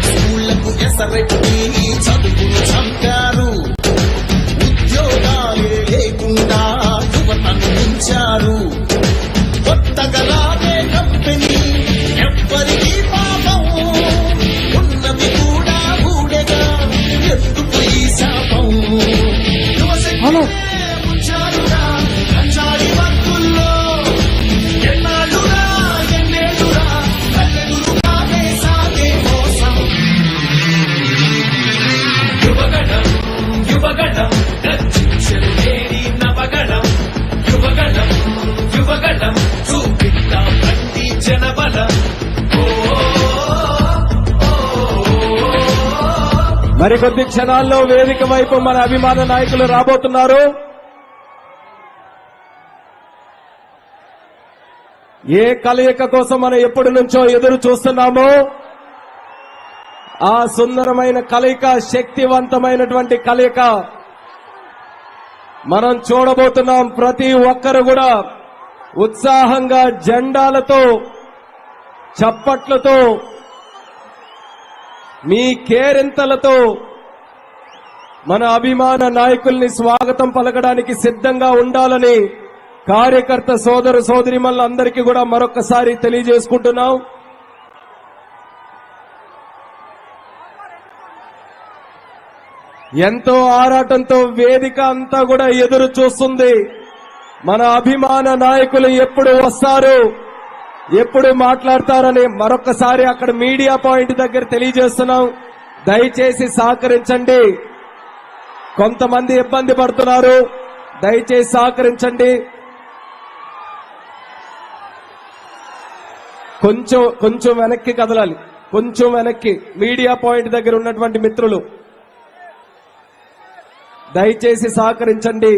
స్కూళ్లకు ఎసరెట్టి చదువును చంపారు. ఉద్యోగాలే లేకుండా యువతను ఉంచారు. కొత్తగా రాదే కంపెనీ ఎవ్వరికి పాపం, ఉన్నవి కూడా ఊడగా ఎందుకు ఈ శాపం. ఉంచారురా కంచాడి వర్కుల్లో ఎన్నాళ్ళురా ఎన్నేళ్ళురా కళ్ళెదురుగానే సాగే మోసం. యువగణం యువగణం గర్జించరు లేని నవగణం. యువగణం యువగణం చూపిద్దాం రండి జనబలం. మరికొద్ది క్షణాల్లో వేదిక వైపు మన అభిమాన నాయకులు రాబోతున్నారు. ఏ కలయిక కోసం మనం ఎప్పటి నుంచో ఎదురు చూస్తున్నామో ఆ సుందరమైన కలయిక, శక్తివంతమైనటువంటి కలయిక మనం చూడబోతున్నాం. ప్రతి ఒక్కరు కూడా ఉత్సాహంగా జెండాలతో, చప్పట్లతో, మీ కేరింతలతో మన అభిమాన నాయకుల్ని స్వాగతం పలకడానికి సిద్ధంగా ఉండాలని కార్యకర్త సోదర సోదరిమణులందరికీ కూడా మరొకసారి తెలియజేసుకుంటున్నాం. ఎంతో ఆరాటంతో వేదిక అంతా కూడా ఎదురు చూస్తుంది. మన అభిమాన నాయకులు ఎప్పుడు వస్తారు, ఎప్పుడు మాట్లాడతారని మరొకసారి అక్కడ మీడియా పాయింట్ దగ్గర తెలియజేస్తున్నాం. దయచేసి సహకరించండి. కొంతమంది ఇబ్బంది పడుతున్నారు, దయచేసి సహకరించండి. కొంచెం వెనక్కి కదలాలి, కొంచెం వెనక్కి. మీడియా పాయింట్ దగ్గర ఉన్నటువంటి మిత్రులు దయచేసి సహకరించండి.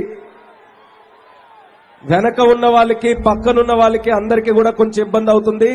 వెనక ఉన్న వాళ్ళకి, పక్కనున్న వాళ్ళకి అందరికీ కూడా కొంచెం ఇబ్బంది అవుతుంది.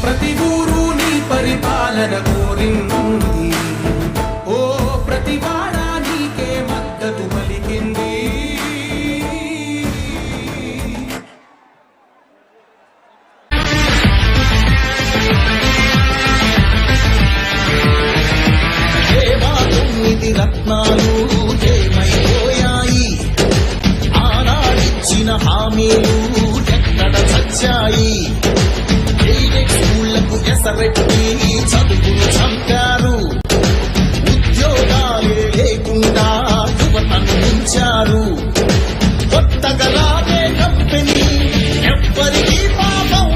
ప్రతి ఊరు నీ పరిపాలన కోరింది. ఓ ప్రతి వాడ నీకే మద్దతు పలికింది. దేవా 9 రత్నాలు ఏమైపోయాయి, ఆనాడిచ్చిన హామీలు ఎక్కడ చచ్చాయి. స్కూళ్లకు ఎసరెట్టి చదువును చంపారు. ఉద్యోగాలే లేకుండా యువతను ఉంచారు. కొత్తగా రాదే కంపెనీ ఎవ్వరికి పాపం,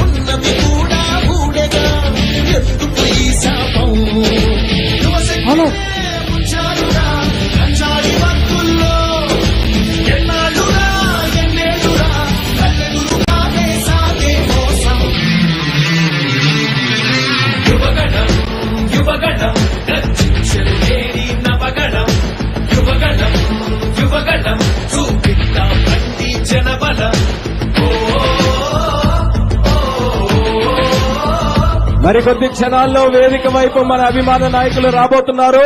ఉన్నవి కూడా ఊడగా ఎందుకు ఈ శాపం. ఉంచారురా కంచాడి వర్కుల్లో ఎన్నాళ్ళురా ఎన్నేళ్ళురా కళ్ళెదురుగానే సాగే మోసం. యువగణం యువగణం గర్జించరు లేని నవగణం. యువగణం యువగణం చూపిద్దాం రండి జనబలం. మరికొద్ది క్షణాల్లో వేదిక వైపు మన అభిమాన నాయకులు రాబోతున్నారు.